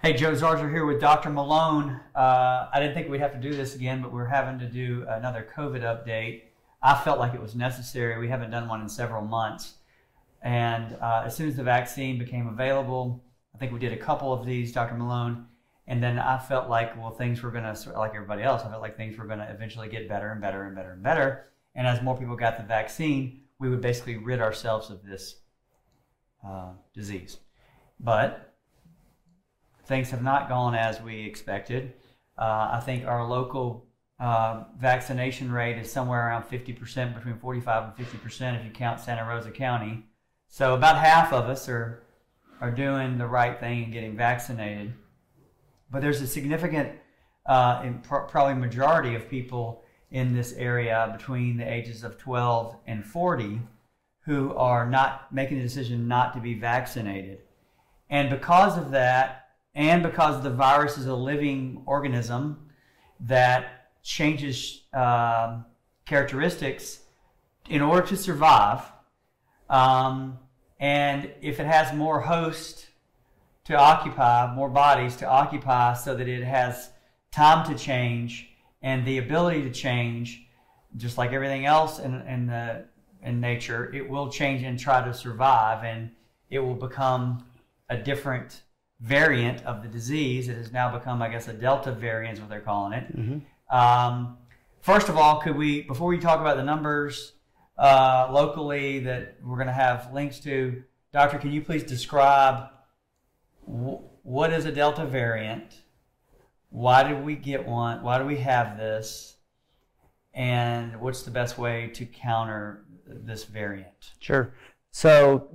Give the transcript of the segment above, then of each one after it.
Hey, Joe Zarger here with Dr. Malone. I didn't think we'd have to do this again, but we're having to do another COVID update. I felt like it was necessary. We haven't done one in several months. And as soon as the vaccine became available, I think we did a couple of these, Dr. Malone. And then I felt like, well, things were going to, like everybody else, I felt like things were going to eventually get better and better and better and better. And as more people got the vaccine, we would basically rid ourselves of this disease. But things have not gone as we expected. I think our local vaccination rate is somewhere around 50%, between 45 and 50% if you count Santa Rosa County. So about half of us are doing the right thing and getting vaccinated. But there's a significant, probably majority of people in this area between the ages of 12 and 40 who are not making the decision not to be vaccinated. And because of that, and because the virus is a living organism that changes characteristics in order to survive, and if it has more hosts to occupy, more bodies to occupy, so that it has time to change and the ability to change, just like everything else in nature, it will change and try to survive, and it will become a different variant of the disease. It has now become, I guess, a Delta variant is what they're calling it. Mm-hmm. First of all, could we, before we talk about the numbers locally that we're going to have links to, Doctor, can you please describe what is a Delta variant? Why did we get one? Why do we have this? And what's the best way to counter this variant? Sure. So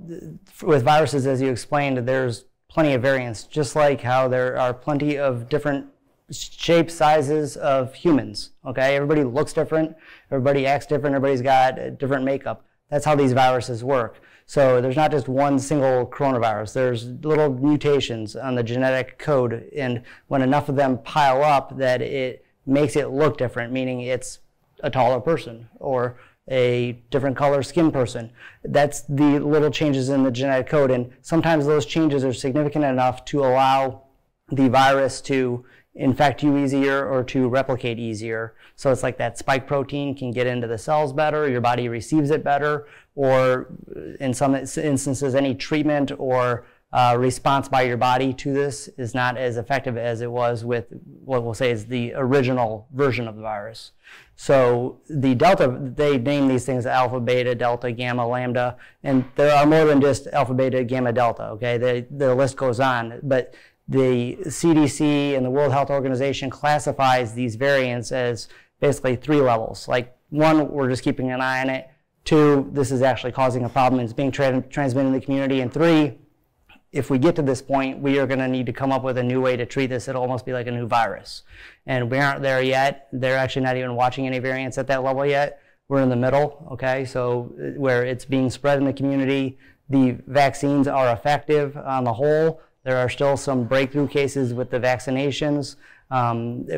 with viruses, as you explained, there's plenty of variants, just like how there are plenty of different shapes, sizes of humans. Okay, everybody looks different, everybody acts different, everybody's got a different makeup. That's how these viruses work. So there's not just one single coronavirus. There's little mutations on the genetic code, and when enough of them pile up, that it makes it look different, meaning it's a taller person or a different color skin person. That's the little changes in the genetic code, and sometimes those changes are significant enough to allow the virus to infect you easier or to replicate easier. So it's like that spike protein can get into the cells better, your body receives it better, or in some instances any treatment or response by your body to this is not as effective as it was with what we'll say is the original version of the virus. So the Delta, they name these things alpha, beta, delta, gamma, lambda, and there are more than just alpha, beta, gamma, delta, okay? The list goes on, but the CDC and the World Health Organization classifies these variants as basically 3 levels. Like 1, we're just keeping an eye on it. 2, this is actually causing a problem and it's being transmitted in the community. And 3, if we get to this point, we are going to need to come up with a new way to treat this. It'll almost be like a new virus. And we aren't there yet. They're actually not even watching any variants at that level yet. We're in the middle, okay? So where it's being spread in the community, the vaccines are effective on the whole. There are still some breakthrough cases with the vaccinations,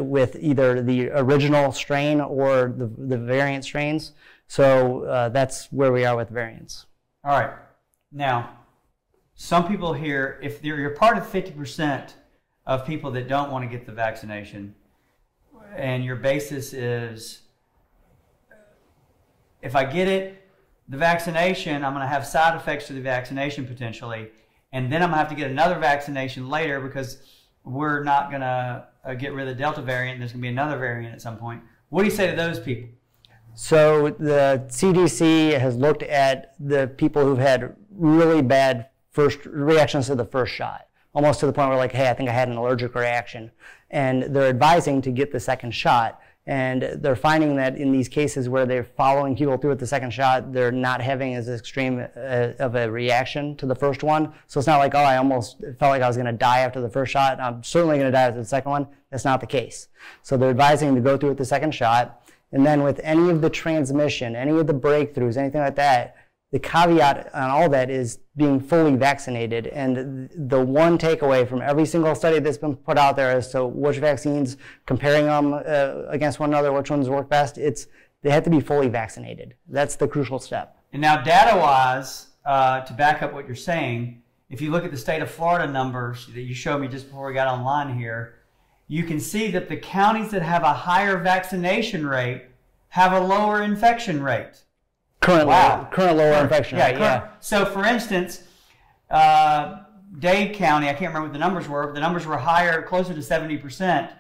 with either the original strain or the variant strains. So that's where we are with variants. All right. Now, some people here, if you're part of 50% of people that don't want to get the vaccination, and your basis is, if I get it, the vaccination, I'm going to have side effects to the vaccination potentially, and then I'm going to have to get another vaccination later because we're not going to get rid of the Delta variant, and there's going to be another variant at some point. What do you say to those people? So the CDC has looked at the people who've had really bad first reactions to the first shot, almost to the point where like, hey, I think I had an allergic reaction. And they're advising to get the second shot. And they're finding that in these cases where they're following people through with the second shot, they're not having as extreme of a reaction to the first one. So it's not like, oh, I almost felt like I was going to die after the first shot. I'm certainly going to die after the second one. That's not the case. So they're advising to go through with the second shot. And then with any of the transmission, any of the breakthroughs, anything like that, the caveat on all that is being fully vaccinated. And the one takeaway from every single study that's been put out there as to which vaccines, comparing them against one another, which ones work best, they have to be fully vaccinated. That's the crucial step. And now data-wise, to back up what you're saying, if you look at the state of Florida numbers that you showed me just before we got online here, you can see that the counties that have a higher vaccination rate have a lower infection rate. Current lower infection rate, yeah. So, for instance, Dade County, I can't remember what the numbers were, but the numbers were higher, closer to 70%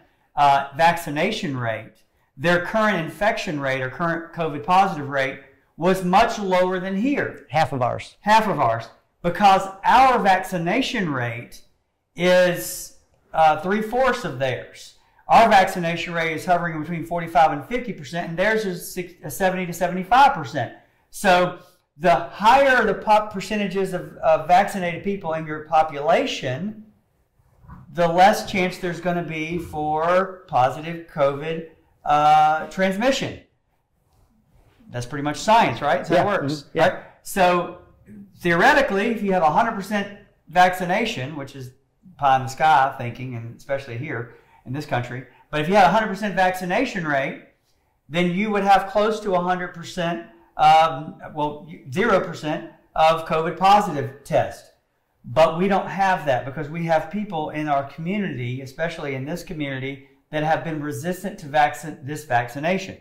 vaccination rate. Their current infection rate or current COVID positive rate was much lower than here. Half of ours. Half of ours. Because our vaccination rate is 3/4 of theirs. Our vaccination rate is hovering between 45 and 50%, and theirs is 70 to 75%. So the higher the percentages of vaccinated people in your population, the less chance there's going to be for positive COVID transmission. That's pretty much science, right? So it works, right? So theoretically, if you have 100% vaccination, which is pie in the sky thinking, and especially here in this country, but if you had a 100% vaccination rate, then you would have close to 100%, 0% of COVID positive test. But we don't have that because we have people in our community, especially in this community, that have been resistant to this vaccination.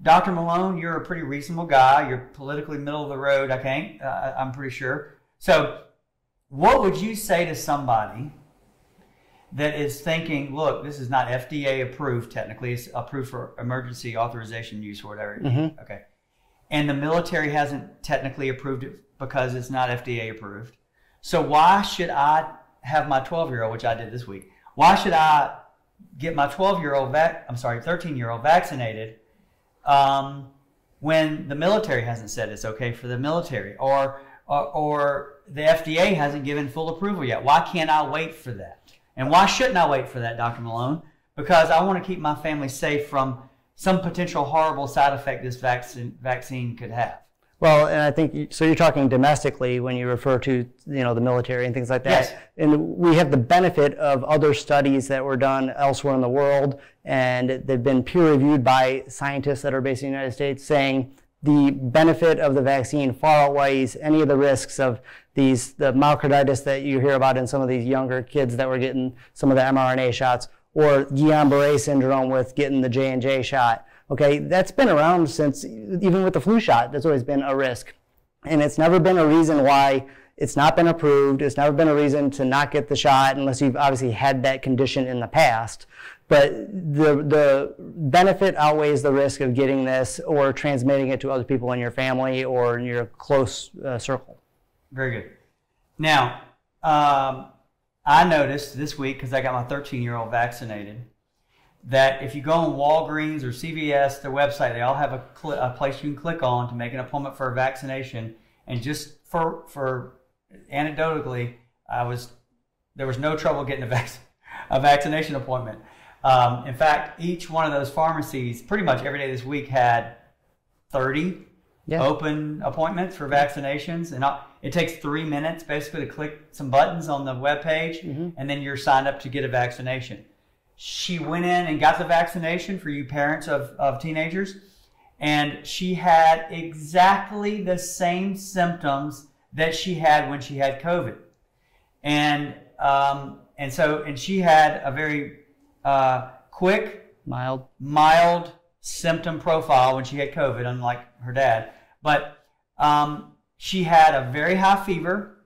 Dr. Malone, you're a pretty reasonable guy. You're politically middle of the road, I'm pretty sure. So what would you say to somebody that is thinking, look, this is not FDA approved technically, it's approved for emergency authorization use or whatever. Okay. And the military hasn't technically approved it because it's not FDA approved. So why should I have my 12-year-old, which I did this week, why should I get my 13-year-old vaccinated when the military hasn't said it's okay for the military or the FDA hasn't given full approval yet? Why can't I wait for that? And why shouldn't I wait for that, Dr. Malone? Because I want to keep my family safe from some potential horrible side effect this vaccine could have. Well, and I think, so you're talking domestically when you refer to, the military and things like that. Yes. And we have the benefit of other studies that were done elsewhere in the world, and they've been peer-reviewed by scientists that are based in the United States, saying the benefit of the vaccine far outweighs any of the risks of the myocarditis that you hear about in some of these younger kids that were getting some of the mRNA shots, or Guillain-Barré syndrome with getting the J&J shot. Okay, that's been around since, even with the flu shot, that's always been a risk. And it's never been a reason why it's not been approved. It's never been a reason to not get the shot unless you've obviously had that condition in the past. But the benefit outweighs the risk of getting this or transmitting it to other people in your family or in your close circle. Very good. Now, I noticed this week, because I got my 13-year-old vaccinated, that if you go on Walgreens or CVS, their website, they all have a place you can click on to make an appointment for a vaccination. And just for anecdotally, there was no trouble getting a vaccination appointment. In fact, each one of those pharmacies, pretty much every day this week, had 30 open appointments for vaccinations. And it takes 3 minutes basically to click some buttons on the web page, and then you're signed up to get a vaccination. She went in and got the vaccination for you parents of teenagers, and she had exactly the same symptoms that she had when she had COVID. And she had a very quick, mild symptom profile when she had COVID, unlike her dad. But she had a very high fever.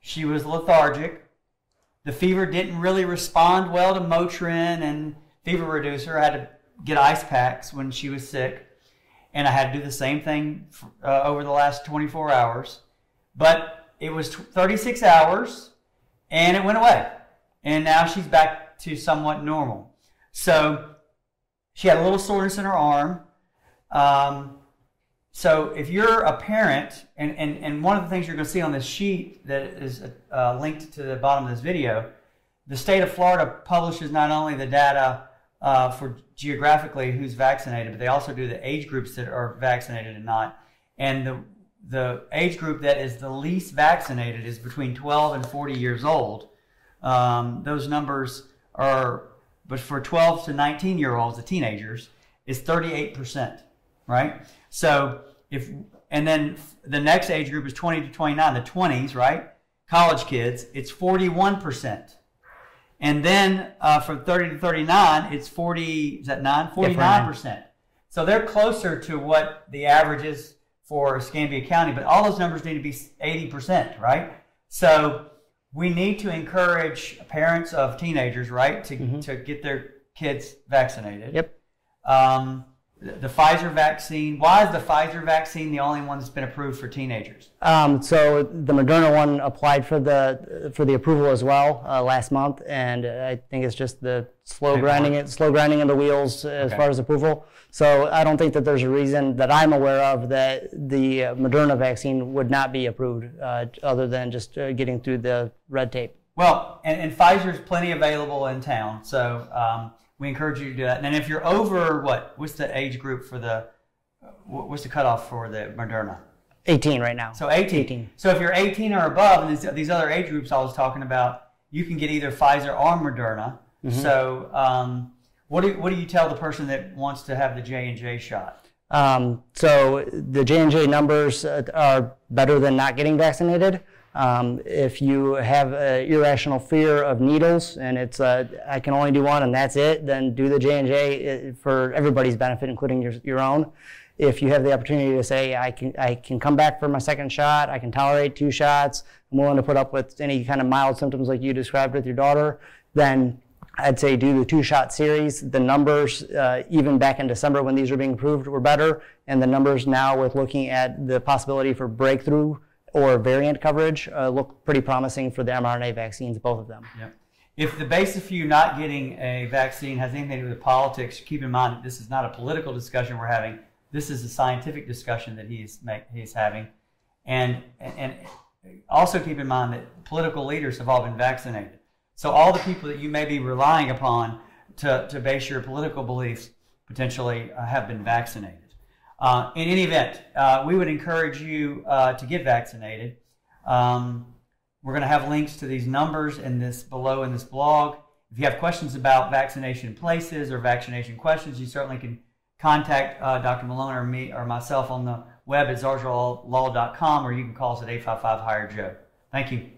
She was lethargic. The fever didn't really respond well to Motrin and fever reducer. I had to get ice packs when she was sick. And I had to do the same thing over the last 24 hours. But it was 36 hours, and it went away. And now she's back to somewhat normal. So she had a little soreness in her arm. So if you're a parent, and one of the things you're going to see on this sheet that is linked to the bottom of this video, the state of Florida publishes not only the data for geographically who's vaccinated, but they also do the age groups that are vaccinated and not. And the age group that is the least vaccinated is between 12 and 40 years old. Those numbers are, but for 12 to 19-year-olds, the teenagers, is 38%, right? So and then the next age group is 20 to 29, the 20s, right? college kids, it's 41%. And then from 30 to 39, it's 49%. So they're closer to what the average is for Escambia County, but all those numbers need to be 80%, right? So we need to encourage parents of teenagers, right, to get their kids vaccinated. Yep. The Pfizer vaccine, why is the Pfizer vaccine the only one that's been approved for teenagers? So the Moderna one applied for the approval as well last month, and I think it's just the slow grinding of the wheels as far as approval. So I don't think that there's a reason that I'm aware of that the Moderna vaccine would not be approved, other than just getting through the red tape. Well, and Pfizer's plenty available in town, so we encourage you to do that. And if you're over, what's the age group for what's the cutoff for the Moderna? 18 right now. So 18. So if you're 18 or above, and these other age groups I was talking about, you can get either Pfizer or Moderna. So what do you tell the person that wants to have the J&J shot? So the J&J numbers are better than not getting vaccinated. If you have an irrational fear of needles and it's I can only do one and that's it, then do the J&J for everybody's benefit, including your own. If you have the opportunity to say, I can come back for my second shot, I can tolerate 2 shots, I'm willing to put up with any kind of mild symptoms like you described with your daughter, then I'd say do the 2-shot series. The numbers, even back in December when these were being approved, were better, and the numbers now with looking at the possibility for breakthrough or variant coverage look pretty promising for the mRNA vaccines, both of them. Yep. If the basis for you not getting a vaccine has anything to do with politics, keep in mind that this is not a political discussion we're having. This is a scientific discussion that he's having. And also keep in mind that political leaders have all been vaccinated. So all the people that you may be relying upon to base your political beliefs potentially have been vaccinated. In any event, we would encourage you to get vaccinated. We're going to have links to these numbers below in this blog. If you have questions about vaccination places or vaccination questions, you certainly can contact Dr. Malone or me or myself on the web at zarzalaw.com, or you can call us at 855-HIRE-JOE. Thank you.